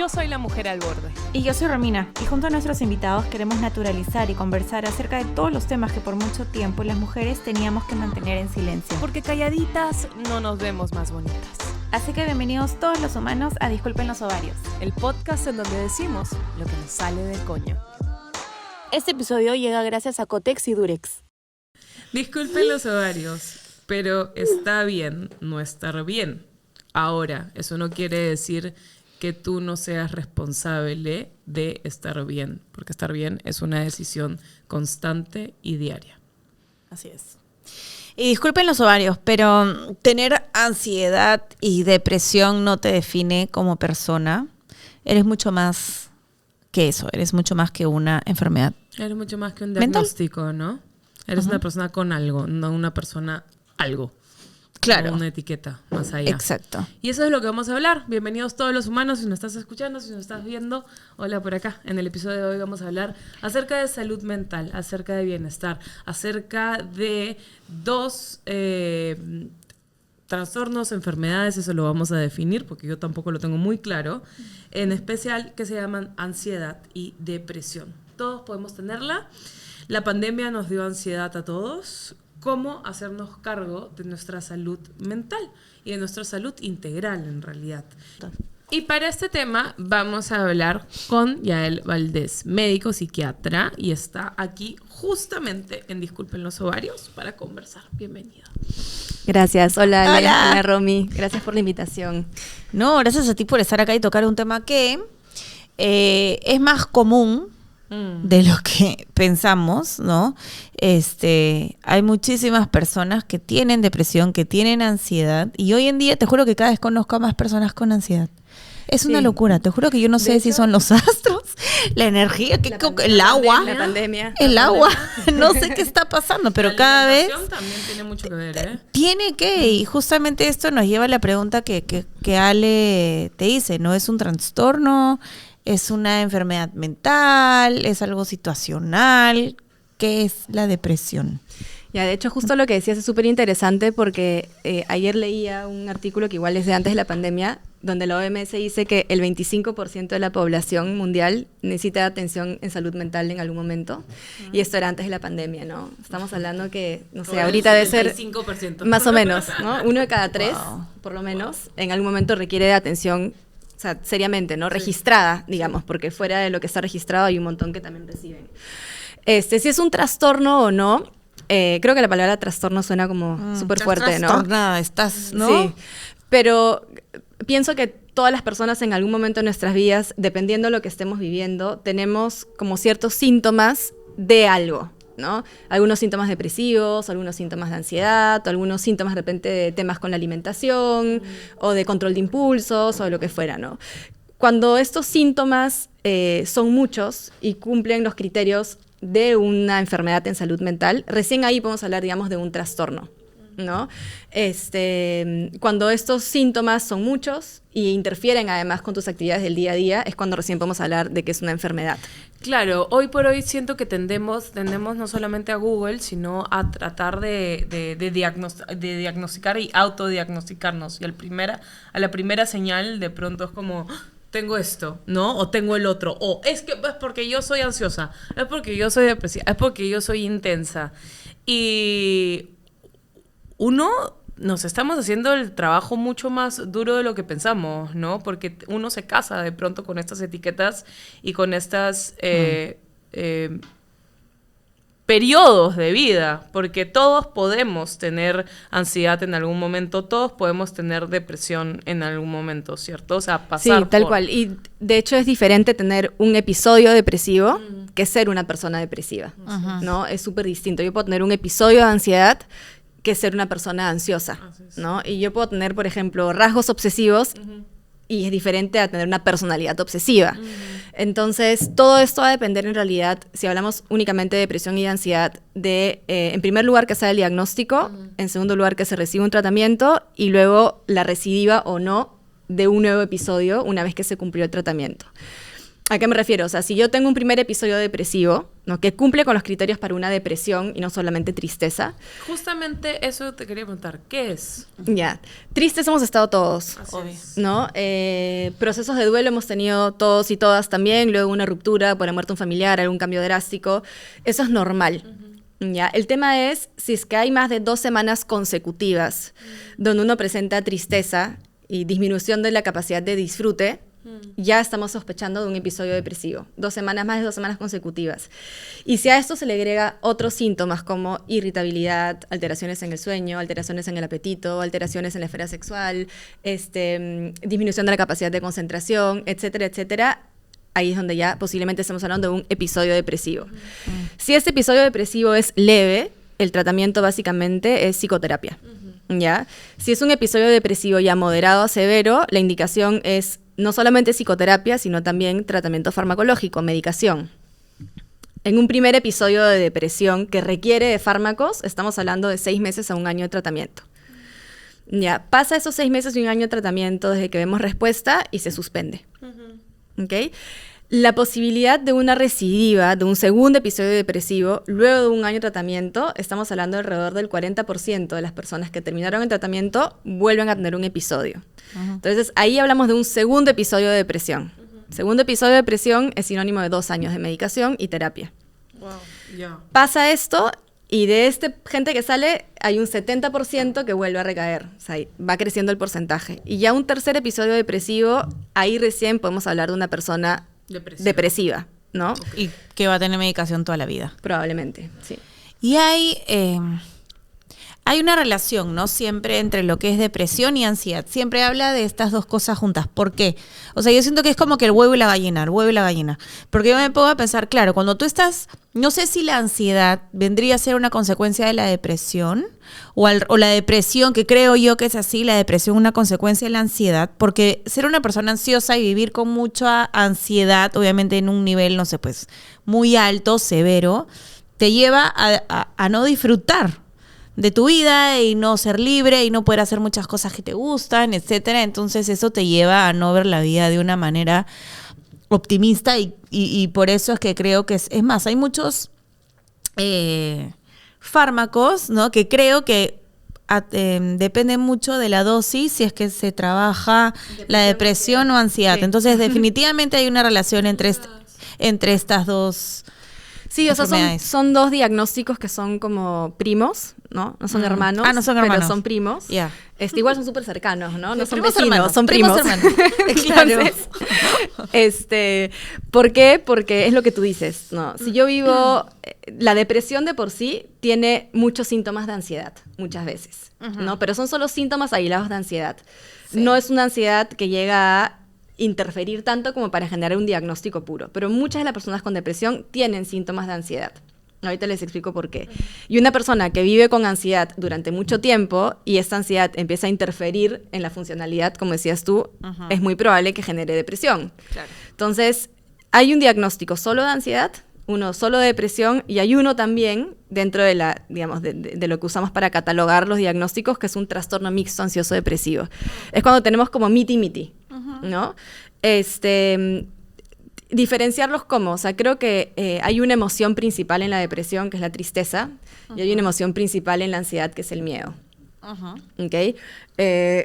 Yo soy la mujer al borde. Y yo soy Romina, y junto a nuestros invitados queremos naturalizar y conversar acerca de todos los temas que por mucho tiempo las mujeres teníamos que mantener en silencio. Porque calladitas no nos vemos más bonitas. Así que bienvenidos todos los humanos a Disculpen los Ovarios, el podcast en donde decimos lo que nos sale del coño. Este episodio llega gracias a Kotex y Durex. Disculpen los ovarios, pero está bien no estar bien. Ahora, eso no quiere decir que tú no seas responsable de estar bien, porque estar bien es una decisión constante y diaria. Así es. Y disculpen los ovarios, pero tener ansiedad y depresión no te define como persona. Eres mucho más que eso, eres mucho más que una enfermedad. Eres mucho más que un ¿mental? diagnóstico, ¿no? Eres una persona con algo, no una persona algo. Claro. O una etiqueta más allá. Exacto. Y eso es lo que vamos a hablar. Bienvenidos todos los humanos, si nos estás escuchando, si nos estás viendo. Hola por acá. En el episodio de hoy vamos a hablar acerca de salud mental, acerca de bienestar, acerca de dos trastornos, enfermedades, eso lo vamos a definir porque yo tampoco lo tengo muy claro, en especial que se llaman ansiedad y depresión. Todos podemos tenerla. La pandemia nos dio ansiedad a todos. Cómo hacernos cargo de nuestra salud mental y de nuestra salud integral en realidad. Y para este tema vamos a hablar con Yael Valdés, médico psiquiatra, y está aquí justamente en Disculpen los Ovarios para conversar. Bienvenida. Gracias, hola. Hola Romy, gracias por la invitación. No, gracias a ti por estar acá y tocar un tema que es más común de lo que pensamos, ¿no? Hay muchísimas personas que tienen depresión, que tienen ansiedad, y hoy en día te juro que cada vez conozco a más personas con ansiedad. Es una locura, te juro que yo no sé si son los astros, la energía, el agua, La pandemia. el agua, no sé qué está pasando, pero cada vez También tiene mucho que ver, ¿eh? tiene que, y justamente esto nos lleva a la pregunta que Ale te hice, ¿no? ¿Es un trastorno? ¿Es una enfermedad mental? ¿Es algo situacional? ¿Qué es la depresión? Ya, de hecho, justo lo que decías es súper interesante porque ayer leía un artículo que igual es de antes de la pandemia, donde la OMS dice que el 25% de la población mundial necesita atención en salud mental en algún momento. Y esto era antes de la pandemia, ¿no? Estamos hablando que, no sé, ahorita debe ser 75%. más o menos, ¿no? 1 de cada 3, Wow. por lo menos, en algún momento requiere de atención. O sea, seriamente, ¿no? Registrada, digamos, porque fuera de lo que está registrado hay un montón que también reciben. Si es un trastorno o no, creo que la palabra trastorno suena como súper fuerte, ¿no? Trastornada estás, ¿no? Sí, pero pienso que todas las personas en algún momento de nuestras vidas, dependiendo de lo que estemos viviendo, tenemos como ciertos síntomas de algo, ¿no? Algunos síntomas depresivos, algunos síntomas de ansiedad, o algunos síntomas de repente de temas con la alimentación, o de control de impulsos, o de lo que fuera, ¿no? Cuando estos síntomas son muchos y cumplen los criterios de una enfermedad en salud mental, recién ahí podemos hablar, digamos, de un trastorno, ¿no? Cuando estos síntomas son muchos y interfieren además con tus actividades del día a día, es cuando recién podemos hablar de que es una enfermedad. Claro, hoy por hoy siento que tendemos no solamente a Google, sino a tratar de diagnosticar y autodiagnosticarnos. Y a la primera señal de pronto es como, tengo esto, ¿no? O tengo el otro. O es que es porque yo soy ansiosa, es porque yo soy depresiva, es porque yo soy intensa. Y nos estamos haciendo el trabajo mucho más duro de lo que pensamos, ¿no? Porque uno se casa de pronto con estas etiquetas y con estas periodos de vida, porque todos podemos tener ansiedad en algún momento, todos podemos tener depresión en algún momento, ¿cierto? O sea, pasar Sí, tal cual. Y de hecho es diferente tener un episodio depresivo que ser una persona depresiva, ¿no? Es súper distinto. Yo puedo tener un episodio de ansiedad que ser una persona ansiosa, ¿no? Y yo puedo tener, por ejemplo, rasgos obsesivos y es diferente a tener una personalidad obsesiva. Entonces, todo esto va a depender en realidad, si hablamos únicamente de depresión y de ansiedad, de, en primer lugar, que sea el diagnóstico, en segundo lugar, que se reciba un tratamiento y luego la recidiva o no de un nuevo episodio una vez que se cumplió el tratamiento. ¿A qué me refiero? O sea, si yo tengo un primer episodio depresivo, ¿no? Que cumple con los criterios para una depresión y no solamente tristeza. Justamente eso te quería preguntar. ¿Qué es? Ya. Tristes hemos estado todos. Así es. ¿No? Procesos de duelo hemos tenido todos y todas también, luego una ruptura por la muerte de un familiar, algún cambio drástico. Eso es normal. Ya. El tema es si es que hay más de 2 semanas consecutivas donde uno presenta tristeza y disminución de la capacidad de disfrute, ya estamos sospechando de un episodio depresivo. 2 semanas, más de 2 semanas consecutivas. Y si a esto se le agrega otros síntomas como irritabilidad, alteraciones en el sueño, alteraciones en el apetito, alteraciones en la esfera sexual, disminución de la capacidad de concentración, etcétera, etcétera, ahí es donde ya posiblemente estamos hablando de un episodio depresivo. Si este episodio depresivo es leve, el tratamiento básicamente es psicoterapia. ¿Ya? Si es un episodio depresivo ya moderado a severo, la indicación es no solamente psicoterapia, sino también tratamiento farmacológico, medicación. En un primer episodio de depresión que requiere de fármacos, estamos hablando de 6 meses a 1 año de tratamiento. Ya, pasa esos 6 meses y 1 año de tratamiento desde que vemos respuesta y se suspende. ¿Okay? La posibilidad de una recidiva, de un segundo episodio depresivo, luego de 1 año de tratamiento, estamos hablando de alrededor del 40% de las personas que terminaron el tratamiento vuelven a tener un episodio. Entonces, ahí hablamos de un segundo episodio de depresión. Segundo episodio de depresión es sinónimo de 2 años de medicación y terapia. Wow, ya. Pasa esto y de gente que sale hay un 70% que vuelve a recaer. O sea, va creciendo el porcentaje. Y ya un tercer episodio depresivo, ahí recién podemos hablar de una persona depresiva, ¿no? Y que va a tener medicación toda la vida. Probablemente, sí. Y hay una relación, ¿no? Siempre entre lo que es depresión y ansiedad. Siempre habla de estas 2 cosas juntas. ¿Por qué? O sea, yo siento que es como que el huevo y la gallina, el huevo y la gallina. Porque yo me pongo a pensar, claro, cuando tú estás, no sé si la ansiedad vendría a ser una consecuencia de la depresión o la depresión, que creo yo que es así, la depresión una consecuencia de la ansiedad, porque ser una persona ansiosa y vivir con mucha ansiedad, obviamente en un nivel, no sé, pues muy alto, severo, te lleva a no disfrutar de tu vida y no ser libre y no poder hacer muchas cosas que te gustan, etcétera. Entonces eso te lleva a no ver la vida de una manera optimista y por eso es que creo que es más, hay muchos fármacos, ¿no? Que creo que depende mucho de la dosis si es que se trabaja la depresión o ansiedad. Sí. Entonces definitivamente hay una relación entre estas 2. Sí, o sea, son 2 diagnósticos que son como primos, ¿no? No son hermanos. No son hermanos. Pero son primos. Yeah. Igual son súper cercanos, ¿no? No son primos vecinos, hermanos, son primos. Claro. Entonces, ¿por qué? Porque es lo que tú dices, ¿no? Si yo vivo... La depresión de por sí tiene muchos síntomas de ansiedad, muchas veces, ¿no? Pero son solo síntomas aislados de ansiedad. Sí. No es una ansiedad que llega a interferir tanto como para generar un diagnóstico puro. Pero muchas de las personas con depresión tienen síntomas de ansiedad. Ahorita les explico por qué. Y una persona que vive con ansiedad durante mucho tiempo y esta ansiedad empieza a interferir en la funcionalidad, como decías tú, es muy probable que genere depresión. Claro. Entonces, hay un diagnóstico solo de ansiedad, uno solo de depresión y hay uno también dentro de la, digamos, de lo que usamos para catalogar los diagnósticos, que es un trastorno mixto ansioso depresivo. Es cuando tenemos como miti-miti, ¿no? Diferenciarlos como, o sea, creo que hay una emoción principal en la depresión, que es la tristeza, y hay una emoción principal en la ansiedad, que es el miedo. ¿Okay?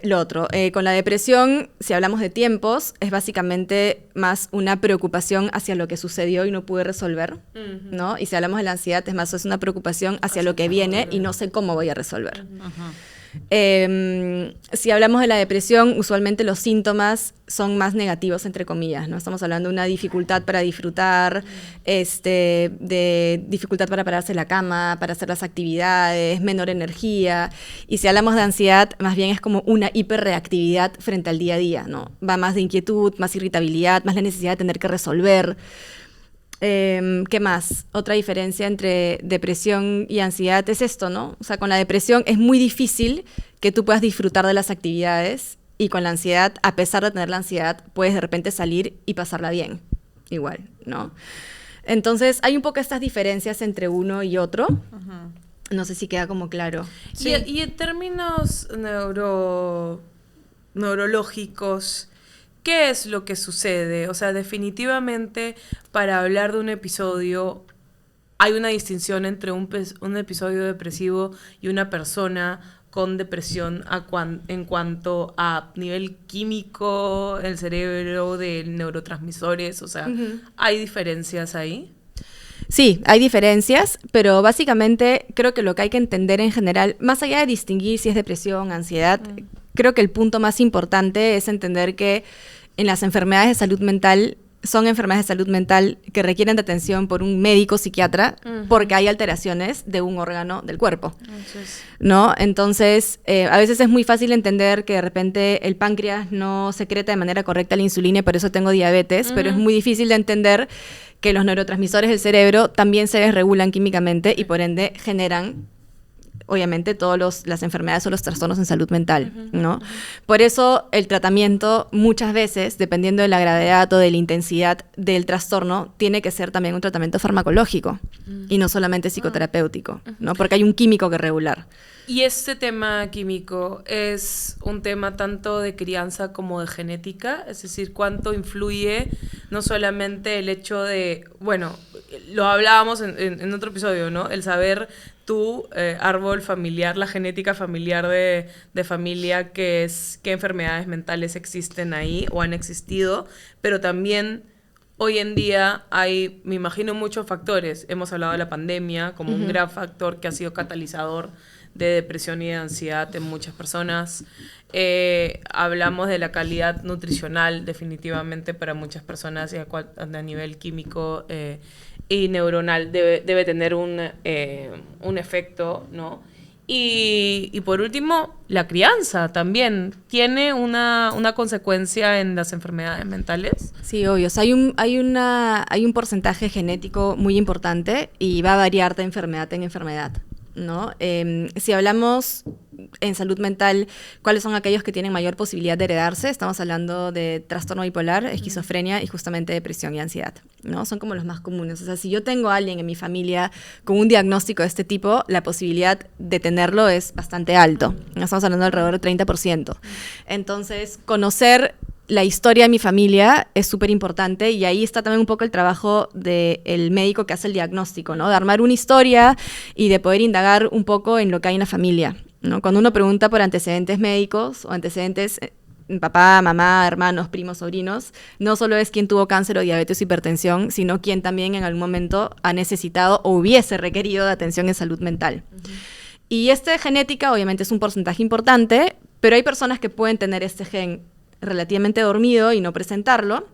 Lo otro, con la depresión, si hablamos de tiempos, es básicamente más una preocupación hacia lo que sucedió y no pude resolver, ¿no? Y si hablamos de la ansiedad, es más, es una preocupación hacia lo que viene y no sé cómo voy a resolver. Si hablamos de la depresión, usualmente los síntomas son más negativos, entre comillas, ¿no? Estamos hablando de una dificultad para disfrutar, de dificultad para pararse de la cama, para hacer las actividades, menor energía. Y si hablamos de ansiedad, más bien es como una hiperreactividad frente al día a día, ¿no? Va más de inquietud, más irritabilidad, más la necesidad de tener que resolver. ¿Qué más? Otra diferencia entre depresión y ansiedad es esto, ¿no? O sea, con la depresión es muy difícil que tú puedas disfrutar de las actividades y con la ansiedad, a pesar de tener la ansiedad, puedes de repente salir y pasarla bien, igual, ¿no? Entonces, hay un poco estas diferencias entre uno y otro. No sé si queda como claro. Sí. Y en términos neurológicos, ¿qué es lo que sucede? O sea, definitivamente para hablar de un episodio hay una distinción entre un episodio depresivo y una persona con depresión en cuanto a nivel químico, el cerebro, de neurotransmisores, o sea, ¿hay diferencias ahí? Sí, hay diferencias, pero básicamente creo que lo que hay que entender en general, más allá de distinguir si es depresión, ansiedad, creo que el punto más importante es entender que en las enfermedades de salud mental son enfermedades de salud mental que requieren de atención por un médico psiquiatra porque hay alteraciones de un órgano del cuerpo, ¿no? Entonces, a veces es muy fácil entender que de repente el páncreas no secreta de manera correcta la insulina y por eso tengo diabetes, pero es muy difícil de entender que los neurotransmisores del cerebro también se desregulan químicamente y por ende generan obviamente todas las enfermedades o los trastornos en salud mental, ¿no? Por eso el tratamiento muchas veces, dependiendo de la gravedad o de la intensidad del trastorno, tiene que ser también un tratamiento farmacológico y no solamente psicoterapéutico, ¿no? Porque hay un químico que regular. Y este tema químico es un tema tanto de crianza como de genética, es decir, cuánto influye no solamente el hecho de, bueno, lo hablábamos en otro episodio, ¿no? El saber tu árbol familiar, la genética familiar de familia, qué enfermedades mentales existen ahí o han existido, pero también hoy en día hay, me imagino, muchos factores. Hemos hablado de la pandemia como un gran factor que ha sido catalizador de depresión y de ansiedad en muchas personas. Hablamos de la calidad nutricional definitivamente para muchas personas y a nivel químico y neuronal debe tener un efecto, ¿no? Y por último, la crianza también tiene una consecuencia en las enfermedades mentales. Sí, obvio. O sea, hay un porcentaje genético muy importante y va a variar de enfermedad en enfermedad, ¿no? Si hablamos en salud mental, ¿cuáles son aquellos que tienen mayor posibilidad de heredarse? Estamos hablando de trastorno bipolar, esquizofrenia y justamente depresión y ansiedad, ¿no? Son como los más comunes. O sea, si yo tengo a alguien en mi familia con un diagnóstico de este tipo, la posibilidad de tenerlo es bastante alto. Estamos hablando de alrededor del 30%. Entonces, conocer la historia de mi familia es súper importante y ahí está también un poco el trabajo del médico que hace el diagnóstico, ¿no? De armar una historia y de poder indagar un poco en lo que hay en la familia, ¿no? Cuando uno pregunta por antecedentes médicos o antecedentes, papá, mamá, hermanos, primos, sobrinos, no solo es quién tuvo cáncer o diabetes o hipertensión, sino quién también en algún momento ha necesitado o hubiese requerido de atención en salud mental. Y esta genética obviamente es un porcentaje importante, pero hay personas que pueden tener este gen relativamente dormido y no presentarlo,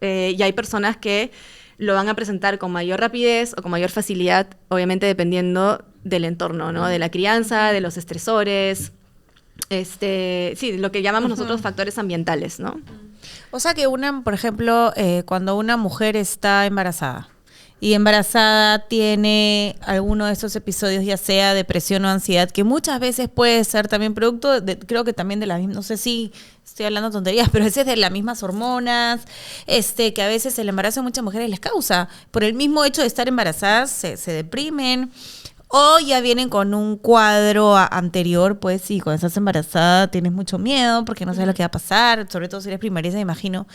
y hay personas que lo van a presentar con mayor rapidez o con mayor facilidad, obviamente dependiendo del entorno, ¿no? De la crianza, de los estresores, sí, lo que llamamos nosotros factores ambientales, ¿no? O sea que por ejemplo, cuando una mujer está embarazada y embarazada tiene alguno de estos episodios, ya sea depresión o ansiedad, que muchas veces puede ser también producto, creo que también de la misma, no sé si estoy hablando tonterías, pero a veces de las mismas hormonas, que a veces el embarazo a muchas mujeres les causa. Por el mismo hecho de estar embarazadas, se deprimen. O ya vienen con un cuadro anterior, pues sí, cuando estás embarazada tienes mucho miedo porque no sabes lo que va a pasar, sobre todo si eres primeriza, me imagino.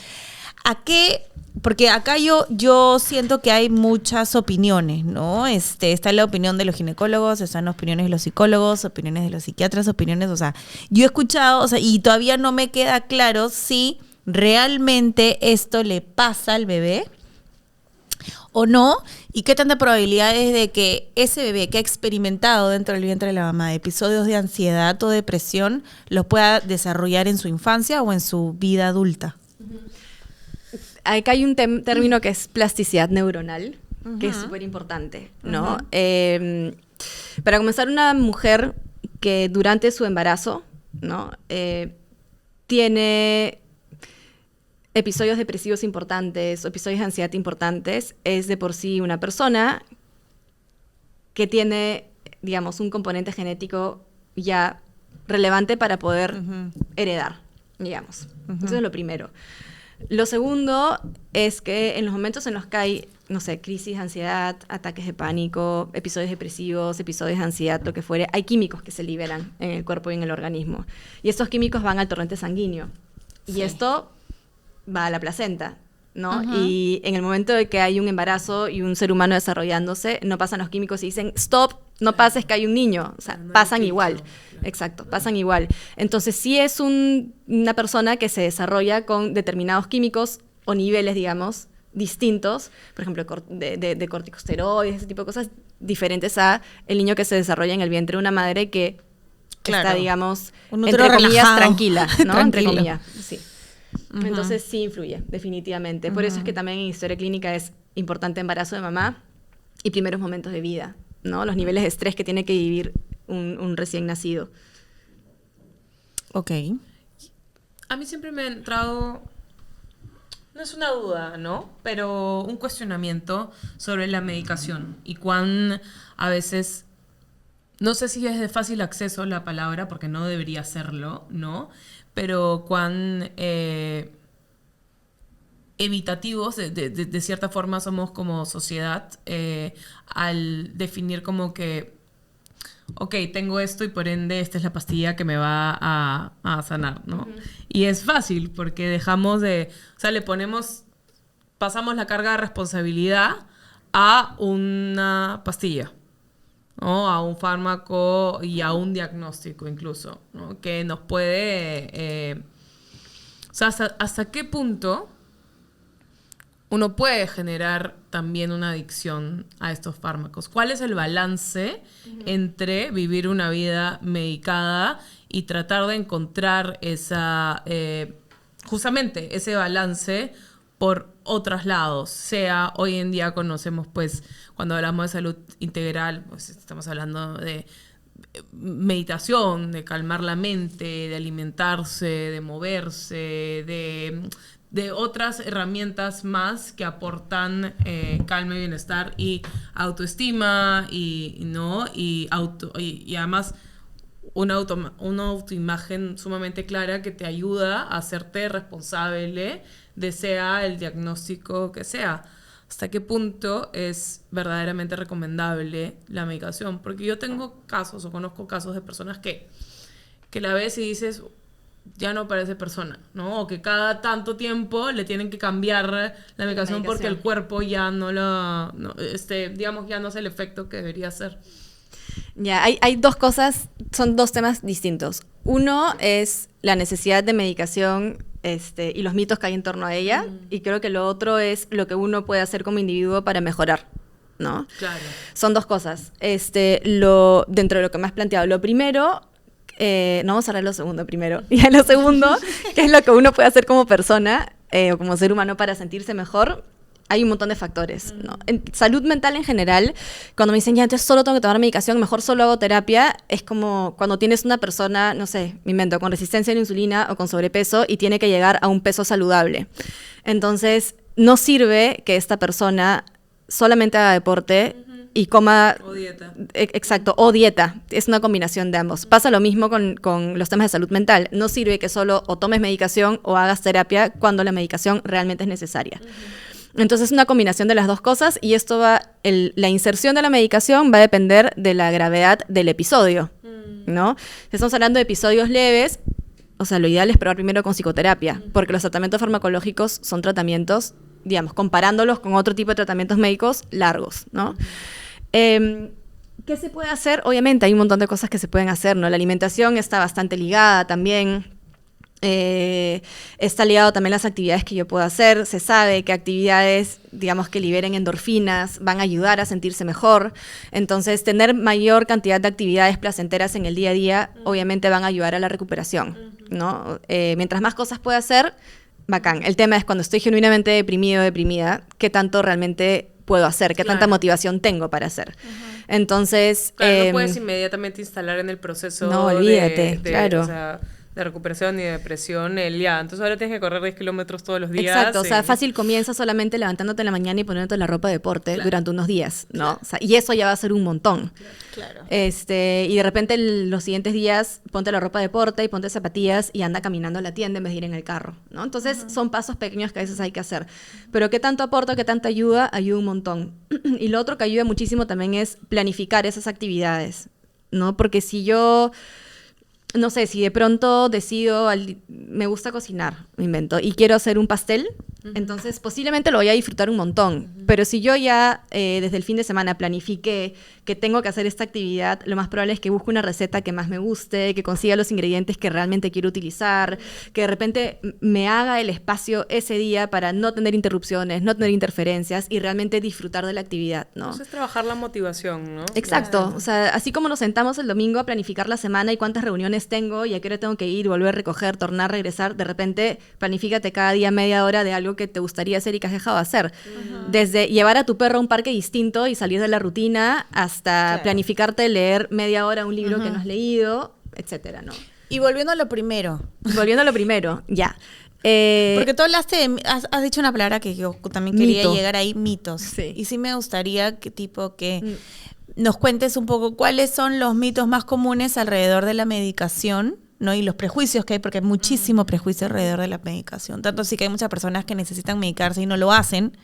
¿A qué? Porque acá yo siento que hay muchas opiniones, ¿no? Está la opinión de los ginecólogos, están las opiniones de los psicólogos, opiniones de los psiquiatras, opiniones, o sea, yo he escuchado, o sea, y todavía no me queda claro si realmente esto le pasa al bebé o no, y qué tanta probabilidad es de que ese bebé que ha experimentado dentro del vientre de la mamá episodios de ansiedad o depresión los pueda desarrollar en su infancia o en su vida adulta. Acá hay un término que es plasticidad neuronal, que es súper importante, ¿no? Para comenzar, una mujer que durante su embarazo, ¿no? Tiene episodios depresivos importantes, episodios de ansiedad importantes, es de por sí una persona que tiene, digamos, un componente genético ya relevante para poder heredar, digamos. Eso es lo primero. Lo segundo es que en los momentos en los que hay, no sé, crisis de ansiedad, ataques de pánico, episodios depresivos, episodios de ansiedad, lo que fuere, hay químicos que se liberan en el cuerpo y en el organismo. Y estos químicos van al torrente sanguíneo. Sí. Y esto va a la placenta, ¿no? Y en el momento de que hay un embarazo y un ser humano desarrollándose, no pasan los químicos y dicen, stop, no pases que hay un niño. O sea, No hay pasan filtro, igual. claro. Exacto, pasan igual. Entonces, sí es una persona que se desarrolla con determinados químicos o niveles, digamos, distintos, por ejemplo, de corticosteroides, ese tipo de cosas, diferentes a el niño que se desarrolla en el vientre de una madre que Claro. está, digamos, Un útero entre comillas, relajado. tranquila, ¿no? Entre Tranquilo. comillas, sí. Entonces sí influye, definitivamente. Por eso es que también en historia clínica es importante embarazo de mamá y primeros momentos de vida, ¿no? Los niveles de estrés que tiene que vivir un recién nacido. Ok. A mí siempre me ha entrado, no es una duda, ¿no? Pero un cuestionamiento sobre la medicación y cuán a veces, no sé si es de fácil acceso la palabra, porque no debería serlo, ¿no? Pero cuán evitativos, de cierta forma, somos como sociedad al definir como que ok, tengo esto y por ende esta es la pastilla que me va a sanar, ¿no? Y es fácil porque dejamos de, o sea, pasamos la carga de responsabilidad a una pastilla, ¿no? A un fármaco y a un diagnóstico incluso, ¿no? Que nos puede, o sea, hasta qué punto uno puede generar también una adicción a estos fármacos. ¿Cuál es el balance entre vivir una vida medicada y tratar de encontrar justamente ese balance por otros lados? Sea, hoy en día conocemos, pues, cuando hablamos de salud integral, pues estamos hablando de meditación, de calmar la mente, de alimentarse, de moverse, de otras herramientas más que aportan calma y bienestar y autoestima y además una autoimagen sumamente clara que te ayuda a hacerte responsable de sea el diagnóstico que sea. ¿Hasta qué punto es verdaderamente recomendable la medicación? Porque yo tengo casos o conozco casos de personas que la ves y dices, ya no parece persona, ¿no? O que cada tanto tiempo le tienen que cambiar la medicación porque el cuerpo ya digamos, ya no hace el efecto que debería hacer. Ya, hay dos cosas, son dos temas distintos. Uno es la necesidad de medicación y los mitos que hay en torno a ella, y creo que lo otro es lo que uno puede hacer como individuo para mejorar, ¿no? Claro. Son dos cosas. Dentro de lo que me has planteado, lo primero, no vamos a hablar de lo segundo primero, y lo segundo, que es lo que uno puede hacer como persona o como ser humano para sentirse mejor. Hay un montón de factores, ¿no? En salud mental en general, cuando me dicen, ya, entonces solo tengo que tomar medicación, mejor solo hago terapia, es como cuando tienes una persona, no sé, me invento, con resistencia a la insulina o con sobrepeso y tiene que llegar a un peso saludable. Entonces, no sirve que esta persona solamente haga deporte y coma... O dieta. Exacto, o dieta. Es una combinación de ambos. Pasa lo mismo con los temas de salud mental. No sirve que solo o tomes medicación o hagas terapia cuando la medicación realmente es necesaria. Entonces es una combinación de las dos cosas y esto la inserción de la medicación va a depender de la gravedad del episodio, ¿no? Si estamos hablando de episodios leves, o sea, lo ideal es probar primero con psicoterapia, porque los tratamientos farmacológicos son tratamientos, digamos, comparándolos con otro tipo de tratamientos médicos largos, ¿no? ¿Qué se puede hacer? Obviamente hay un montón de cosas que se pueden hacer, ¿no? La alimentación está bastante ligada también. Está ligado también a las actividades que yo puedo hacer. Se sabe que actividades, digamos, que liberen endorfinas van a ayudar a sentirse mejor. Entonces, tener mayor cantidad de actividades placenteras en el día a día, obviamente van a ayudar a la recuperación, ¿no? Mientras más cosas pueda hacer, bacán. El tema es cuando estoy genuinamente deprimido o deprimida, ¿qué tanto realmente puedo hacer? ¿Qué tanta motivación tengo para hacer? Entonces... Claro, no puedes inmediatamente instalar en el proceso no, olvídate, claro. O sea, de recuperación y de depresión, entonces ahora tienes que correr 10 kilómetros todos los días. Exacto, o sea, fácil comienza solamente levantándote en la mañana y poniéndote la ropa de deporte durante unos días, ¿no? Claro. O sea, y eso ya va a ser un montón. Claro. Y de repente los siguientes días ponte la ropa de deporte y ponte zapatillas y anda caminando a la tienda en vez de ir en el carro, ¿no? Entonces son pasos pequeños que a veces hay que hacer. Pero ¿qué tanto aporta, qué tanta ayuda? Ayuda un montón. Y lo otro que ayuda muchísimo también es planificar esas actividades, ¿no? Porque si yo... no sé, si de pronto decido, me gusta cocinar, me invento, y quiero hacer un pastel, entonces posiblemente lo voy a disfrutar un montón. Pero si yo ya desde el fin de semana planifiqué que tengo que hacer esta actividad, lo más probable es que busque una receta que más me guste, que consiga los ingredientes que realmente quiero utilizar, que de repente me haga el espacio ese día para no tener interrupciones, no tener interferencias y realmente disfrutar de la actividad, ¿no? Entonces trabajar la motivación, ¿no? Exacto, o sea, así como nos sentamos el domingo a planificar la semana y cuántas reuniones tengo y a qué hora tengo que ir, volver, recoger, tornar, regresar, de repente planifícate cada día media hora de algo que te gustaría hacer y que has dejado de hacer. Desde llevar a tu perro a un parque distinto y salir de la rutina hasta planificarte leer media hora un libro que no has leído, etcétera, ¿no? Y volviendo a lo primero. Volviendo a lo primero, ya. Porque tú hablaste, has dicho una palabra que yo también quería Mito. llegar ahí, mitos. Sí. Y sí me gustaría que nos cuentes un poco cuáles son los mitos más comunes alrededor de la medicación, ¿no? Y los prejuicios que hay, porque hay muchísimo prejuicio alrededor de la medicación. Tanto así que hay muchas personas que necesitan medicarse y no lo hacen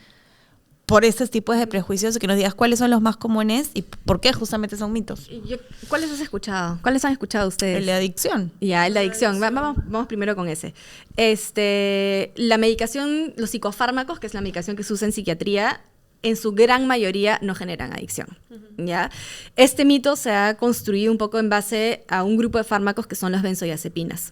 por estos tipos de prejuicios, y que nos digas cuáles son los más comunes y por qué justamente son mitos. ¿Cuáles has escuchado? ¿Cuáles han escuchado ustedes? El de adicción. Ya, el de adicción. Vamos primero con ese. La medicación, los psicofármacos, que es la medicación que se usa en psiquiatría, en su gran mayoría no generan adicción, ¿ya? Este mito se ha construido un poco en base a un grupo de fármacos que son las benzodiazepinas.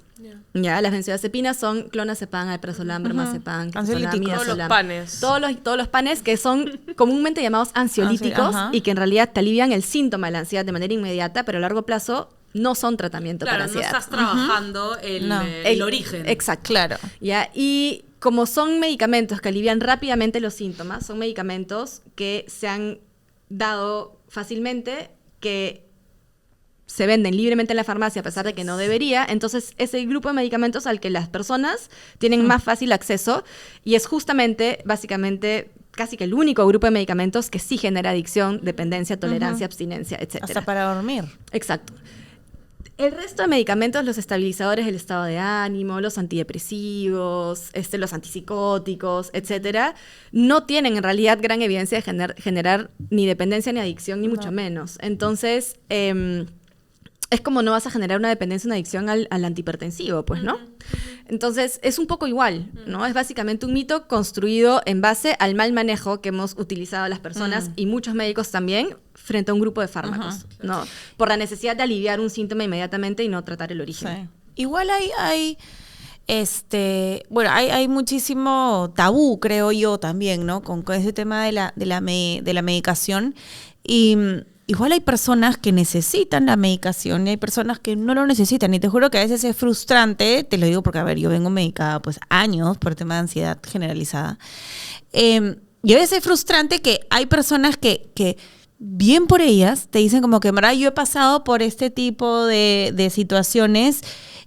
¿Ya? Las benzodiazepinas son clonazepam, alprazolam, bromazepam, Ansiolíticos. Todos los panes. Todos los panes que son comúnmente llamados ansiolíticos Ajá. y que en realidad te alivian el síntoma de la ansiedad de manera inmediata, pero a largo plazo no son tratamiento para Claro, no ansiedad. estás trabajando el origen. Exacto. Claro. ¿Ya? Y como son medicamentos que alivian rápidamente los síntomas, son medicamentos que se han dado fácilmente, que se venden libremente en la farmacia a pesar de que no debería, entonces es el grupo de medicamentos al que las personas tienen más fácil acceso y es justamente, básicamente, casi que el único grupo de medicamentos que sí genera adicción, dependencia, tolerancia, abstinencia, etc. Hasta para dormir. Exacto. El resto de medicamentos, los estabilizadores del estado de ánimo, los antidepresivos, los antipsicóticos, etcétera, no tienen en realidad gran evidencia de generar ni dependencia ni adicción, ni mucho menos. Entonces, es como no vas a generar una dependencia, una adicción al antihipertensivo, pues, ¿no? Entonces, es un poco igual, ¿no? Es básicamente un mito construido en base al mal manejo que hemos utilizado las personas y muchos médicos también frente a un grupo de fármacos, ¿no? Por la necesidad de aliviar un síntoma inmediatamente y no tratar el origen. Sí. Igual hay muchísimo tabú, creo yo, también, ¿no? Con ese tema de la medicación. Y igual hay personas que necesitan la medicación y hay personas que no lo necesitan. Y te juro que a veces es frustrante, te lo digo porque, a ver, yo vengo medicada pues años por el tema de ansiedad generalizada. Y a veces es frustrante que hay personas que bien por ellas te dicen como que, Mara, yo he pasado por este tipo de situaciones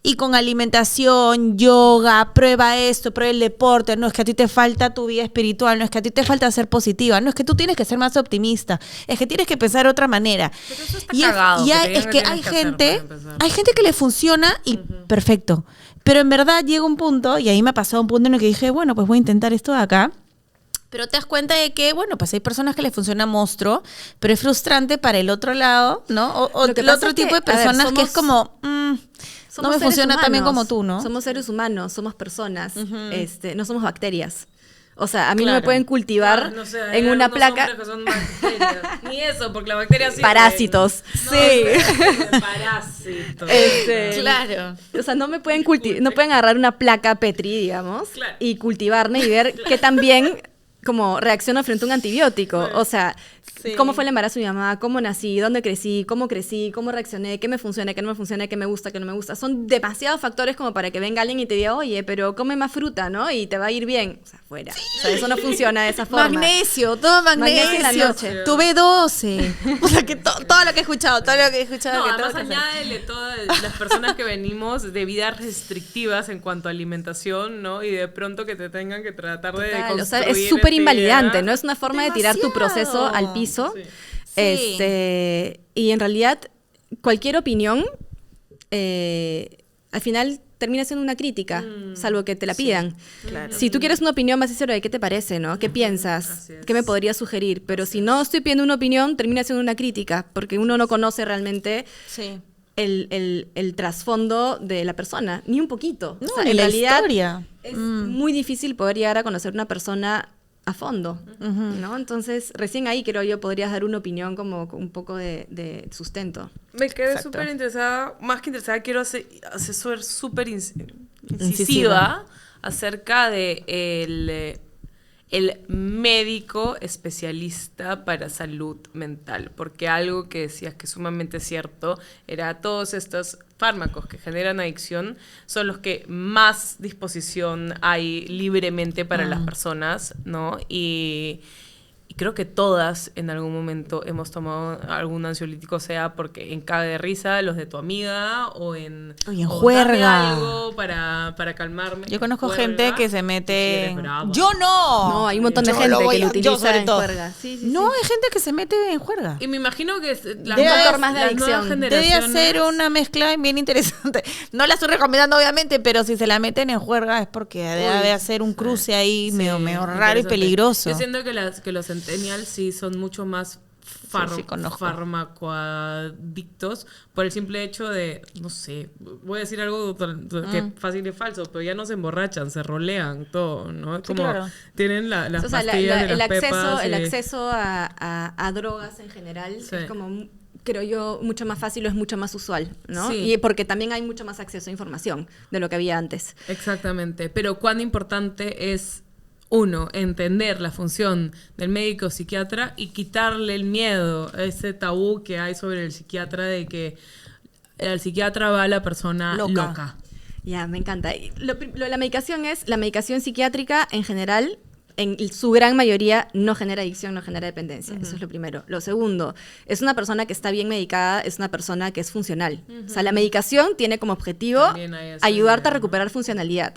y con alimentación, yoga, prueba esto, prueba el deporte, no es que a ti te falta tu vida espiritual, no es que a ti te falta ser positiva, no es que tú tienes que ser más optimista, es que tienes que pensar de otra manera. Pero eso está cagado, es que hay gente que le funciona y perfecto, pero en verdad llega un punto, y ahí me ha pasado un punto en el que dije, bueno, pues voy a intentar esto de acá. Pero te das cuenta de que, bueno, pues hay personas que les funciona monstruo, pero es frustrante para el otro lado, ¿no? O el otro tipo de personas que es como, no me funciona tan bien como tú, ¿no? Somos seres humanos, somos personas, no somos bacterias. O sea, a mí no me pueden cultivar en una placa. Que son bacterias. Ni eso, porque la bacteria sí. Parásitos. Parásitos. Claro. O sea, no me pueden no pueden agarrar una placa Petri, digamos, y cultivarme y ver qué tan bien como reacciono frente a un antibiótico. O sea, cómo fue el embarazo de mi mamá, cómo nací, dónde crecí, cómo reaccioné, qué me funciona, qué no me funciona, qué me gusta, qué no me gusta. Son demasiados factores como para que venga alguien y te diga, oye, pero come más fruta, ¿no? Y te va a ir bien. O sea, fuera. O sea, eso no funciona de esa forma. Magnesio, todo magnesio. En la noche. Tu B12. O sea, que todo lo que he escuchado, No, además añádele todas las personas que venimos de vidas restrictivas en cuanto a alimentación, ¿no? Y de pronto que te tengan que tratar de construir. O sea, es súper invalidante, ¿no? Es una forma de tirar tu proceso al piso. Sí. Y en realidad, cualquier opinión, al final termina siendo una crítica, salvo que te la pidan. Claro. Si tú quieres una opinión, vas a decir, ¿qué te parece, no? ¿Qué piensas? ¿Qué me podrías sugerir? Pero si no estoy pidiendo una opinión, termina siendo una crítica, porque uno no conoce realmente el trasfondo de la persona, ni un poquito. No, O sea, ni en la realidad historia. es muy difícil poder llegar a conocer una persona a fondo, ¿no? Entonces, recién ahí creo yo podrías dar una opinión como con un poco de sustento. Me quedé Exacto. súper interesada, más que interesada, quiero ser súper incisiva Incisiva. acerca de el médico especialista para salud mental, porque algo que decías que es sumamente cierto era todos estos fármacos que generan adicción son los que más disposición hay libremente para las personas, ¿no? Y creo que todas en algún momento hemos tomado algún ansiolítico, sea porque en cague de risa, los de tu amiga, o en... Oye, en o juerga. dame algo para calmarme. Yo conozco Juerga, gente que se si mete... eres brava. ¡Yo no! No, hay un montón de Yo gente lo voy que lo a- yo utiliza sobre en todo. juerga. Sí, sí, No, sí. hay gente que se mete en juerga. Y me imagino que las Debe nuevas, haber más de las adicción. nuevas Debe generaciones... hacer una mezcla bien interesante. No la estoy recomendando, obviamente, pero si se la meten en juerga es porque debe hacer un cruce ahí Sí, medio raro y interesante. peligroso. Yo siento que los centennials sí son mucho más Sí, conozco. farmacoadictos por el simple hecho de, no sé, voy a decir algo que fácil y falso, pero ya no se emborrachan, se rolean todo, ¿no? Sí, Como claro. tienen las O sea, pastillas de el las pepas. el y- acceso a drogas en general Sí. es como, creo yo, mucho más fácil o es mucho más usual, ¿no? Sí. Y porque también hay mucho más acceso a información de lo que había antes. Exactamente, pero cuán importante es, uno, entender la función del médico psiquiatra y quitarle el miedo, ese tabú que hay sobre el psiquiatra de que el psiquiatra va a la persona loca. Ya, me encanta. Y la medicación la medicación psiquiátrica en general, en su gran mayoría, no genera adicción, no genera dependencia. Eso es lo primero. Lo segundo, es una persona que está bien medicada, es una persona que es funcional. O sea, la medicación tiene como objetivo También hay esa ayudarte a idea, ¿no? recuperar funcionalidad.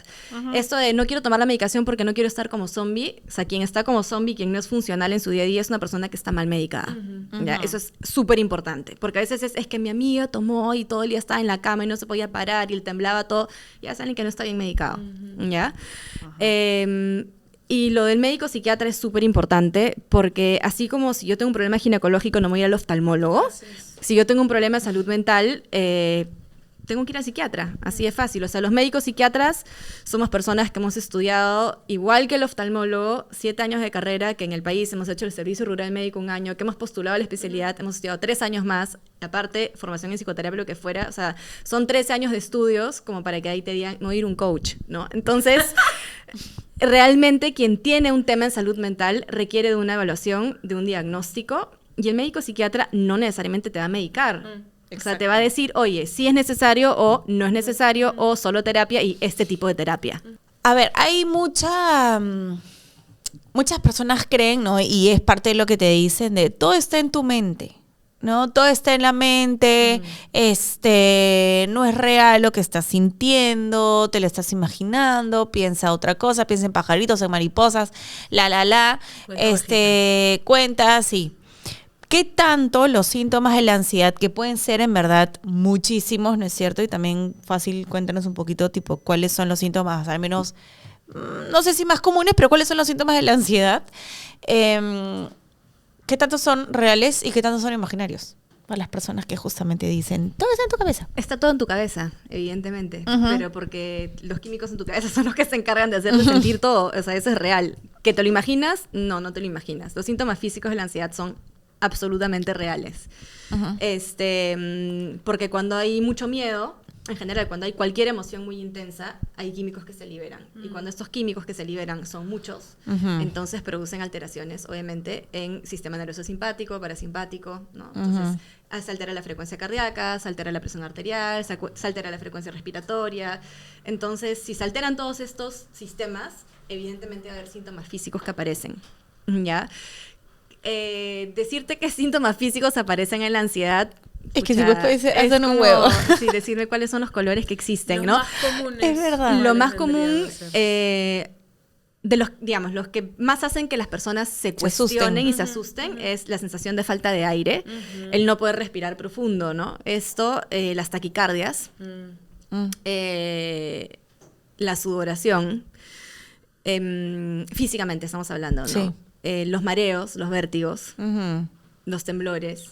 Esto de no quiero tomar la medicación porque no quiero estar como zombie, o sea, quien está como zombie, quien no es funcional en su día a día, es una persona que está mal medicada. ¿Ya? Eso es súper importante, porque a veces es que mi amiga tomó y todo el día estaba en la cama y no se podía parar y le temblaba todo. Ya saben que no está bien medicado. ¿Ya? Y lo del médico psiquiatra es súper importante porque así como si yo tengo un problema ginecológico no me voy a ir al oftalmólogo, si yo tengo un problema de salud mental, tengo que ir al psiquiatra, así de fácil. O sea, los médicos psiquiatras somos personas que hemos estudiado, igual que el oftalmólogo, 7 años de carrera, que en el país hemos hecho el servicio rural médico 1 año, que hemos postulado a la especialidad, hemos estudiado 3 años más, aparte formación en psicoterapia, lo que fuera. O sea, son 13 años de estudios como para que ahí te digan, no ir un coach, ¿no? Entonces... Realmente quien tiene un tema en salud mental requiere de una evaluación, de un diagnóstico, y el médico psiquiatra no necesariamente te va a medicar. O sea, te va a decir, oye, si es necesario o no es necesario, o solo terapia y este tipo de terapia. A ver, hay muchas personas creen, ¿no? Y es parte de lo que te dicen de todo está en tu mente, ¿no? Todo está en la mente, no es real lo que estás sintiendo, te lo estás imaginando, piensa otra cosa, piensa en pajaritos, en mariposas, cuenta, sí. ¿Qué tanto los síntomas de la ansiedad, que pueden ser en verdad muchísimos, ¿no es cierto? Y también fácil, cuéntanos un poquito, tipo, cuáles son los síntomas, al menos, no sé si más comunes, pero cuáles son los síntomas de la ansiedad. ¿Qué tanto son reales y qué tanto son imaginarios? Para las personas que justamente dicen, todo está en tu cabeza. Está todo en tu cabeza, evidentemente, Ujú. pero porque los químicos en tu cabeza son los que se encargan de hacerte sentir todo. O sea, eso es real. ¿Que te lo imaginas? No, no te lo imaginas. Los síntomas físicos de la ansiedad son absolutamente reales. Porque cuando hay mucho miedo, en general, cuando hay cualquier emoción muy intensa, hay químicos que se liberan. Y cuando estos químicos que se liberan son muchos, entonces producen alteraciones, obviamente, en sistema nervioso simpático, parasimpático, ¿no? Entonces, se altera la frecuencia cardíaca, se altera la presión arterial, se altera la frecuencia respiratoria. Entonces, si se alteran todos estos sistemas, evidentemente va a haber síntomas físicos que aparecen, ¿ya? Decirte qué síntomas físicos aparecen en la ansiedad... Es que si pucha, después es hacen un como, huevo. Sí, decirme cuáles son los colores que existen, Los ¿no? más comunes. Es verdad. Lo más ¿Cuáles vendrían común, a ser? de los, digamos, los que más hacen que las personas se cuestionen asusten. y se asusten es la sensación de falta de aire, el no poder respirar profundo, ¿no? Esto, las taquicardias, la sudoración, físicamente estamos hablando, ¿no? Sí. Los mareos, los vértigos, Ujú. los temblores,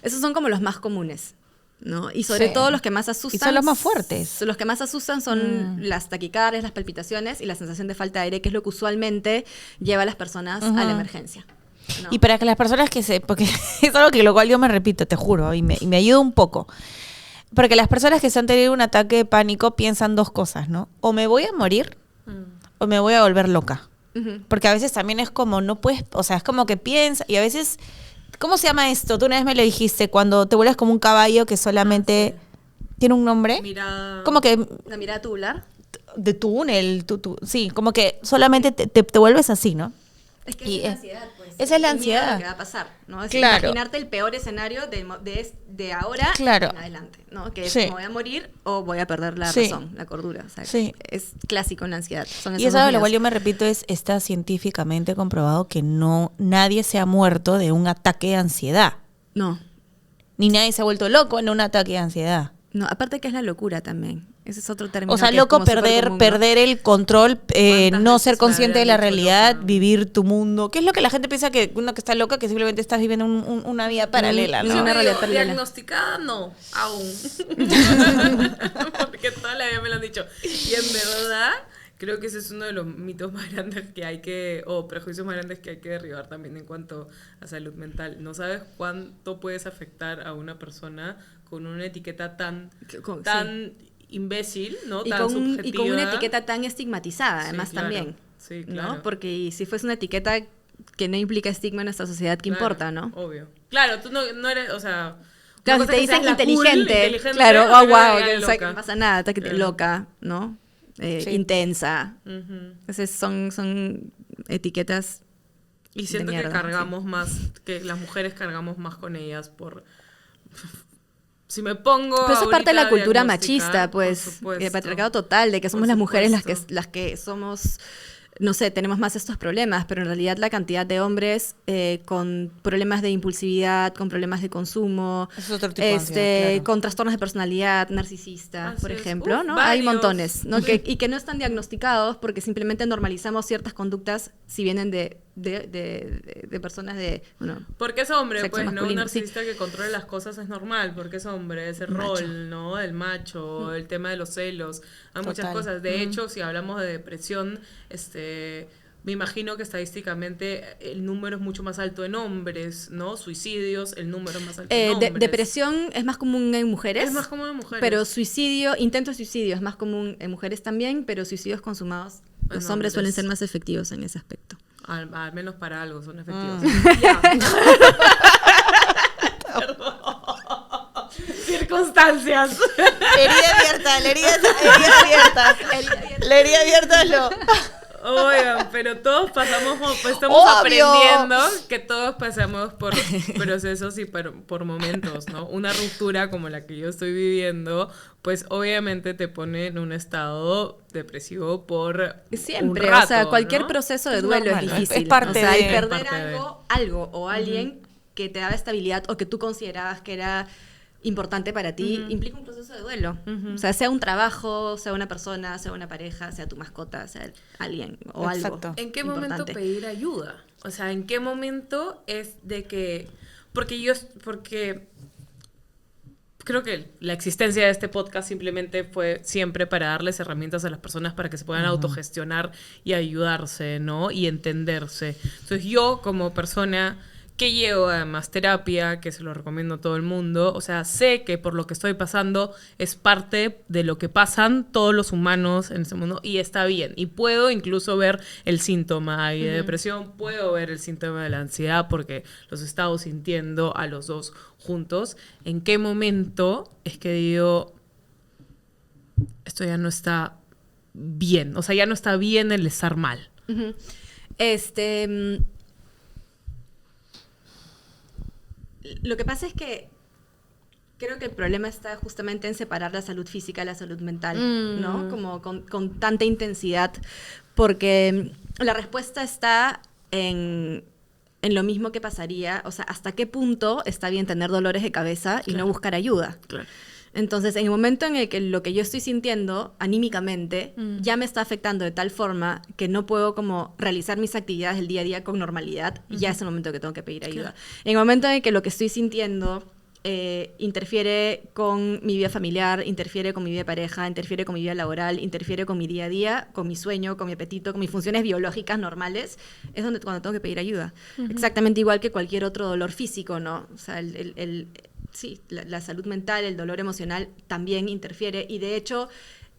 Esos son como los más comunes, ¿no? Y sobre Sí. todo los que más asustan. Y son los más fuertes. Los que más asustan son las taquicardias, las palpitaciones y la sensación de falta de aire, que es lo que usualmente lleva a las personas a la emergencia, ¿no? Y para que las personas porque es algo que lo cual yo me repito, te juro, y me ayuda un poco. Porque las personas que se han tenido un ataque de pánico piensan dos cosas, ¿no? O me voy a morir o me voy a volver loca. Ujú. Porque a veces también es como, no puedes, o sea, es como que piensa, y a veces, ¿cómo se llama esto? Tú una vez me lo dijiste, cuando te vuelves como un caballo que solamente tiene un nombre. Mirada. Como que La mirada tubular. de túnel, sí, como que solamente te vuelves así, ¿no? Es que Y esa es la es- ansiedad, pues. esa es la El miedo a ansiedad. lo que va a pasar, ¿no? Es Claro. imaginarte el peor escenario de ahora Claro. en adelante, ¿no? Que es, Sí. me voy a morir o voy a perder la Sí. razón, la cordura. O sea, Sí. es clásico en la ansiedad. Son Y esos eso dos a lo cual miedos. yo me repito está científicamente comprobado que nadie se ha muerto de un ataque de ansiedad. No, Ni nadie se ha vuelto loco en un ataque de ansiedad. no, aparte que es la locura también. Ese es otro término. O sea, que es loco, como súper común, ¿no? perder el control, ¿Cuántas no veces ser me consciente de la habían dicho realidad, loca? vivir tu mundo. ¿Qué es lo que la gente piensa que uno que está loca, que simplemente estás viviendo una vida paralela, no, Yo ¿no? una te realidad digo, paralela. diagnosticada no, aún. Porque toda la vida me lo han dicho. Y en verdad, creo que ese es uno de los mitos más grandes o prejuicios más grandes que hay que derribar también en cuanto a salud mental. No sabes cuánto puedes afectar a una persona con una etiqueta tan imbécil, ¿no? Y Tan con, y subjetiva. con una etiqueta tan estigmatizada, Sí, además, claro. también. Sí, ¿no? claro. Porque si fuese una etiqueta que no implica estigma en nuestra sociedad, ¿qué Claro, importa, no? Obvio. Claro, tú no eres, o sea... Claro, una si te cosa es que dicen seas la cool, inteligente, claro, otra oh, cosa wow, es que, o sea, que loca. no pasa nada, que Claro. loca, ¿no? Sí. Intensa. Ujú. Entonces son etiquetas. Y siento de que mierda, cargamos más, que las mujeres cargamos más con ellas por... Si me pongo Pero eso es parte de la ahorita a cultura diagnosticar, machista, por pues, supuesto. el patriarcado total, de que Por somos las mujeres supuesto. las que somos, no sé, tenemos más estos problemas, pero en realidad la cantidad de hombres con problemas de impulsividad, con problemas de consumo, Es otro tipo de ansiedad, claro. con trastornos de personalidad narcisista, Así por es. ejemplo, Uf, ¿no? Hay varios. montones, ¿no? Y que no están diagnosticados porque simplemente normalizamos ciertas conductas si vienen de personas de, bueno, Porque es hombre, Sexo pues, ¿no? Un masculino, sí. narcisista que controle las cosas es normal, porque es hombre, ese Macho. rol, ¿no? El macho, el tema de los celos, hay muchas Total. cosas. De hecho, si hablamos de depresión, me imagino que estadísticamente el número es mucho más alto en hombres, ¿no? Suicidios, el número es más alto en hombres. depresión es más común en mujeres. Es más común en mujeres. Pero intento de suicidio es más común en mujeres también, pero suicidios consumados, En los hombres suelen hombres. ser más efectivos en ese aspecto. Al menos para algo son efectivos. Circunstancias. Herida abierta, la herida abierta. La herida abierta no. Oigan, pero todos pasamos, pues estamos ¡Obvio! aprendiendo que todos pasamos por procesos y por momentos, ¿no? Una ruptura como la que yo estoy viviendo, pues obviamente te pone en un estado depresivo por Siempre, un rato, o sea, cualquier ¿no? proceso de Es duelo normal, es ¿no? difícil. Es parte o sea, de- y perder parte de. algo o alguien que te daba estabilidad o que tú considerabas que era importante para ti, implica un proceso de duelo. O sea, sea un trabajo, sea una persona, sea una pareja, sea tu mascota, sea alguien o Exacto. algo. ¿En qué momento importante. pedir ayuda? O sea, ¿en qué momento es de que... Porque creo que la existencia de este podcast simplemente fue siempre para darles herramientas a las personas para que se puedan autogestionar y ayudarse, ¿no? Y entenderse. Entonces yo como persona que llevo además terapia, que se lo recomiendo a todo el mundo, o sea, sé que por lo que estoy pasando es parte de lo que pasan todos los humanos en este mundo y está bien. Y puedo incluso ver el síntoma ahí de depresión, puedo ver el síntoma de la ansiedad porque los he estado sintiendo a los dos juntos. ¿En qué momento es que digo, esto ya no está bien? O sea, ya no está bien el estar mal. Ujú. Lo que pasa es que creo que el problema está justamente en separar la salud física de la salud mental, ¿no? Como con tanta intensidad, porque la respuesta está en lo mismo que pasaría, o sea, hasta qué punto está bien tener dolores de cabeza y no buscar ayuda. Claro. Entonces, en el momento en el que lo que yo estoy sintiendo anímicamente ya me está afectando de tal forma que no puedo como realizar mis actividades del día a día con normalidad, ya es el momento que tengo que pedir ayuda. En el momento en el que lo que estoy sintiendo interfiere con mi vida familiar, interfiere con mi vida de pareja, interfiere con mi vida laboral, interfiere con mi día a día, con mi sueño, con mi apetito, con mis funciones biológicas normales, es cuando tengo que pedir ayuda. Exactamente igual que cualquier otro dolor físico, ¿no? O sea, la salud mental, el dolor emocional también interfiere y de hecho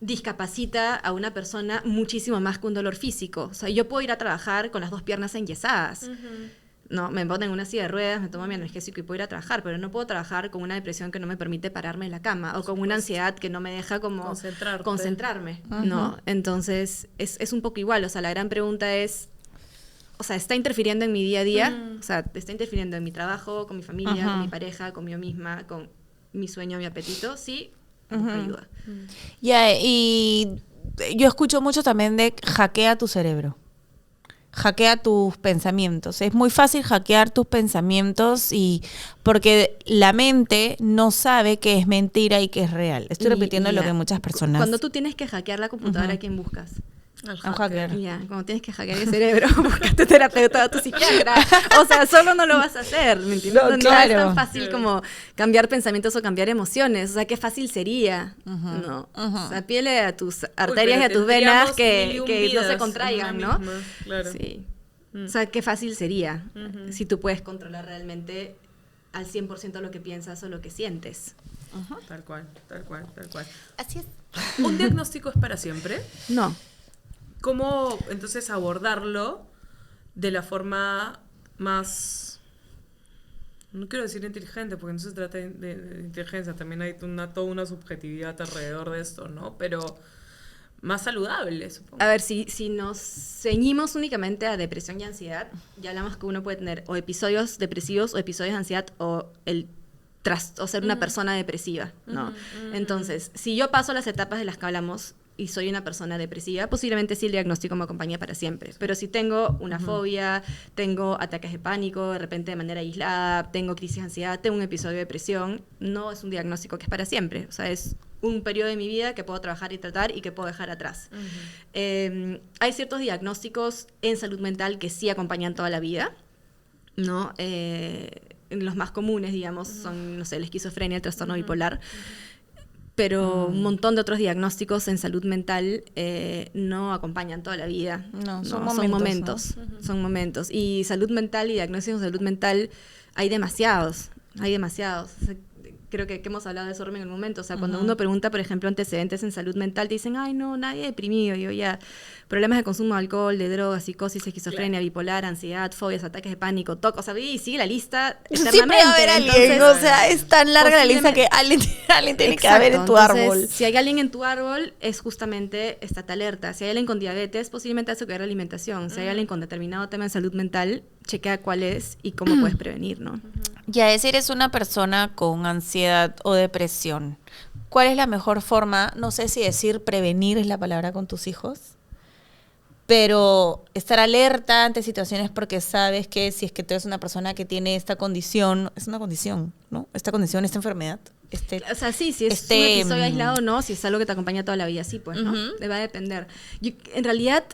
discapacita a una persona muchísimo más que un dolor físico. O sea, yo puedo ir a trabajar con las 2 piernas enyesadas. No, me ponen en una silla de ruedas, me tomo mi analgésico y puedo ir a trabajar, pero no puedo trabajar con una depresión que no me permite pararme en la cama o con una ansiedad que no me deja como concentrarme, ¿no? Entonces, es un poco igual. O sea, la gran pregunta es, o sea, ¿está interfiriendo en mi día a día? O sea, ¿está interfiriendo en mi trabajo, con mi familia, con mi pareja, conmigo misma, con mi sueño, mi apetito? Sí, ayuda. Ya, y yo escucho mucho también de hackea tu cerebro. Hackea tus pensamientos. Es muy fácil hackear tus pensamientos y porque la mente no sabe qué es mentira y qué es real. Estoy repitiendo lo que muchas personas... Cuando tú tienes que hackear la computadora, ¿a quién buscas? Un hacker. Ya, cuando tienes que hackear el cerebro, busca a tu terapeuta o a tu psiquiatra. O sea, solo no lo vas a hacer, ¿me entiendes? No, claro. Es tan fácil como cambiar pensamientos o cambiar emociones. O sea, qué fácil sería, ¿no? O sea, pídele a tus arterias y a tus venas que no se contraigan, ¿no? Claro. Sí. O sea, qué fácil sería si tú puedes controlar realmente al 100% lo que piensas o lo que sientes. Tal cual. Así es. ¿Un diagnóstico es para siempre? No. ¿Cómo entonces abordarlo de la forma más, no quiero decir inteligente, porque no se trata de inteligencia, también hay toda una subjetividad alrededor de esto, ¿no? Pero más saludable, supongo. A ver, si nos ceñimos únicamente a depresión y ansiedad, ya hablamos que uno puede tener o episodios depresivos o episodios de ansiedad o ser una persona depresiva, ¿no? Entonces, si yo paso las etapas de las que hablamos y soy una persona depresiva, posiblemente sí el diagnóstico me acompaña para siempre. Pero si tengo una fobia, tengo ataques de pánico, de repente de manera aislada, tengo crisis de ansiedad, tengo un episodio de depresión, no es un diagnóstico que es para siempre. O sea, es un periodo de mi vida que puedo trabajar y tratar y que puedo dejar atrás. Hay ciertos diagnósticos en salud mental que sí acompañan toda la vida, ¿no? Los más comunes, digamos, son, no sé, la esquizofrenia, el trastorno bipolar. Pero un montón de otros diagnósticos en salud mental no acompañan toda la vida. No, son momentos. Son momentos. Y salud mental y diagnósticos de salud mental hay demasiados. O sea, creo que hemos hablado de eso en un momento. O sea, cuando uno pregunta, por ejemplo, antecedentes en salud mental, te dicen, ay, no, nadie deprimido. Yo ya, problemas de consumo de alcohol, de drogas, psicosis, esquizofrenia, bipolar, ansiedad, fobias, ataques de pánico, TOC. O sea, y sigue la lista eternamente. Siempre va a haber alguien, o sea, es tan larga la lista que alguien tiene que haber en tu árbol. Si hay alguien en tu árbol, es justamente estate alerta. Si hay alguien con diabetes, posiblemente hace que ver la alimentación. Si hay alguien con determinado tema en salud mental, chequea cuál es y cómo puedes prevenir, ¿no? Ya, si eres una persona con ansiedad o depresión, ¿cuál es la mejor forma? No sé si decir prevenir es la palabra con tus hijos, pero estar alerta ante situaciones porque sabes que si es que tú eres una persona que tiene esta condición, es una condición, ¿no? Esta condición, esta enfermedad. O sea, sí, si es un episodio aislado o no, si es algo que te acompaña toda la vida, sí, pues, ¿no? Le va a depender. En realidad...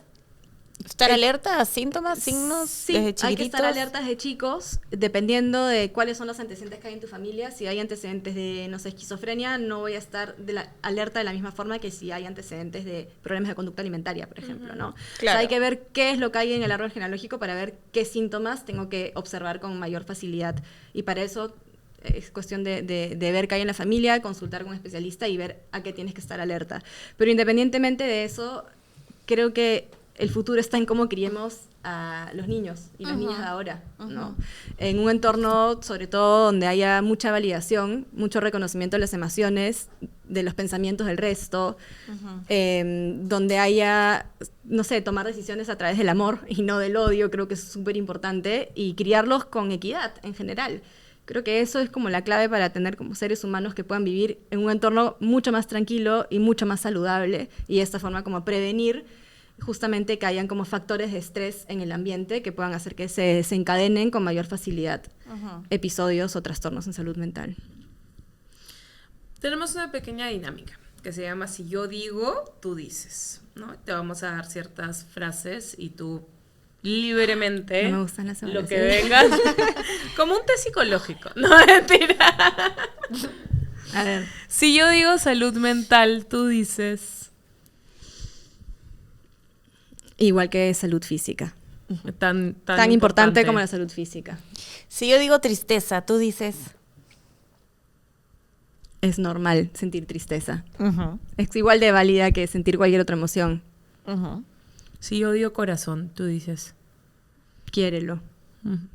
¿Estar alerta a síntomas, signos sí, desde chiquititos? Hay que estar alertas de chicos, dependiendo de cuáles son los antecedentes que hay en tu familia. Si hay antecedentes de, no sé, esquizofrenia, no voy a estar alerta de la misma forma que si hay antecedentes de problemas de conducta alimentaria, por ejemplo, ¿no? Claro. O sea, hay que ver qué es lo que hay en el árbol genealógico para ver qué síntomas tengo que observar con mayor facilidad. Y para eso es cuestión de ver qué hay en la familia, consultar con un especialista y ver a qué tienes que estar alerta. Pero independientemente de eso, creo que el futuro está en cómo criemos a los niños y las niñas de ahora, ¿no? En un entorno, sobre todo, donde haya mucha validación, mucho reconocimiento de las emociones, de los pensamientos del resto, donde haya, no sé, tomar decisiones a través del amor y no del odio, creo que es súper importante, y criarlos con equidad en general. Creo que eso es como la clave para tener como seres humanos que puedan vivir en un entorno mucho más tranquilo y mucho más saludable, y de esta forma como prevenir justamente que hayan como factores de estrés en el ambiente que puedan hacer que se desencadenen con mayor facilidad episodios o trastornos en salud mental. Tenemos una pequeña dinámica que se llama si yo digo, tú dices, ¿no? Te vamos a dar ciertas frases y tú libremente No me gustan las lo que evaluaciones. venga. Como un test psicológico. No, mentira. A ver. Si yo digo salud mental, tú dices Igual que salud física. tan Importante como la salud física. Si yo digo tristeza, tú dices. Es normal sentir tristeza. Ujú, Es igual de válida que sentir cualquier otra emoción. ujú. Si yo digo corazón, tú dices Quiérelo.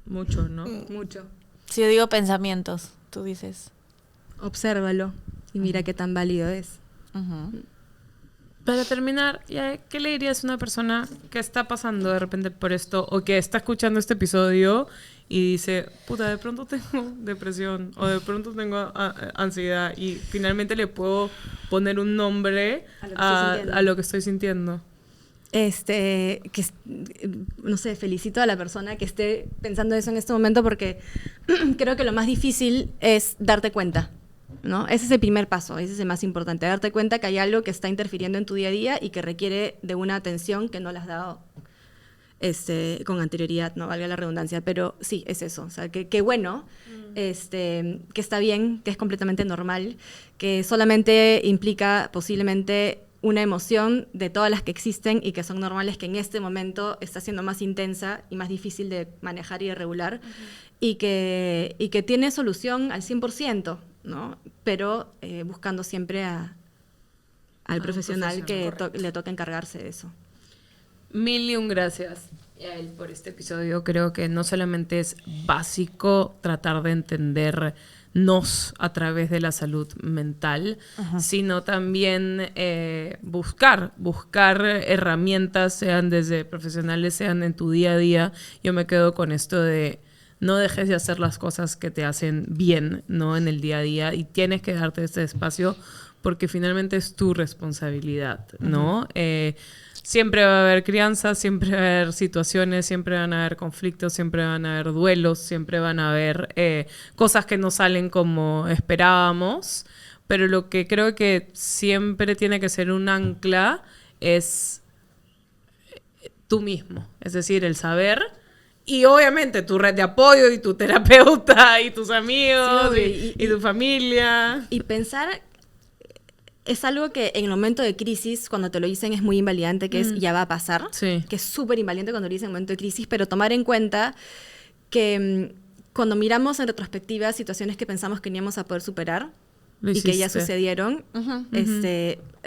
mucho, ¿no? Mucho. Si yo digo pensamientos, tú dices. Obsérvalo y mira qué tan válido es. Ujú. Para terminar, ¿qué le dirías a una persona que está pasando de repente por esto o que está escuchando este episodio y dice, puta, de pronto tengo depresión o de pronto tengo ansiedad y finalmente le puedo poner un nombre a lo que estoy sintiendo? No sé, felicito a la persona que esté pensando eso en este momento porque creo que lo más difícil es darte cuenta, ¿no? Ese es el primer paso, ese es el más importante, darte cuenta que hay algo que está interfiriendo en tu día a día y que requiere de una atención que no le has dado con anterioridad, no valga la redundancia, pero sí, es eso, o sea, que bueno, que está bien, que es completamente normal, que solamente implica posiblemente una emoción de todas las que existen y que son normales, que en este momento está siendo más intensa y más difícil de manejar y de regular, y que tiene solución al 100%, ¿no? Pero buscando siempre al profesional que le toca encargarse de eso. 1001 gracias, Yael, por este episodio. Creo que no solamente es básico tratar de entendernos a través de la salud mental, sino también buscar herramientas, sean desde profesionales, sean en tu día a día. Yo me quedo con esto de no dejes de hacer las cosas que te hacen bien, ¿no? En el día a día, y tienes que darte este espacio porque finalmente es tu responsabilidad, ¿no? Siempre va a haber crianza, siempre va a haber situaciones, siempre van a haber conflictos, siempre van a haber duelos, siempre van a haber cosas que no salen como esperábamos, pero lo que creo que siempre tiene que ser un ancla es tú mismo, es decir, el saber y obviamente tu red de apoyo y tu terapeuta y tus amigos Sí, y tu familia. Y pensar es algo que en el momento de crisis, cuando te lo dicen, es muy invalidante, que es ya va a pasar, Sí. que es súper invalidante cuando lo dicen en el momento de crisis, pero tomar en cuenta que cuando miramos en retrospectiva situaciones que pensamos que no íbamos a poder superar Lo y que ya hiciste. sucedieron,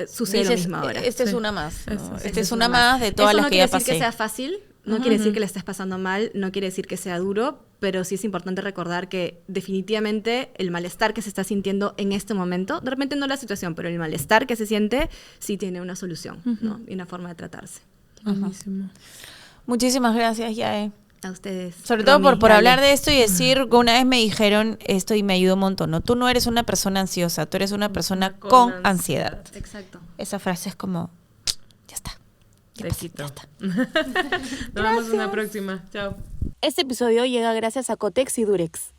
sucede lo Dices, mismo ahora. Esta es Sí. una más, ¿no? Eso, Esta es una más de todas Eso las no que ya quiere decir pasé. que sea fácil, no quiere decir que la estés pasando mal, no quiere decir que sea duro, pero sí es importante recordar que definitivamente el malestar que se está sintiendo en este momento, de repente no la situación, pero el malestar que se siente sí tiene una solución, ¿no? Y una forma de tratarse. Buenísimo. Muchísimas gracias, Yae. A ustedes. Sobre todo Romy, por Dale. hablar de esto y decir que una vez me dijeron esto y me ayudó un montón, ¿no? Tú no eres una persona ansiosa, tú eres una persona con ansiedad. Exacto. Esa frase es como, ya está. Ya pasó, Fresquito. ya está. Nos vemos en la próxima. Chao. Este episodio llega gracias a Cotex y Durex.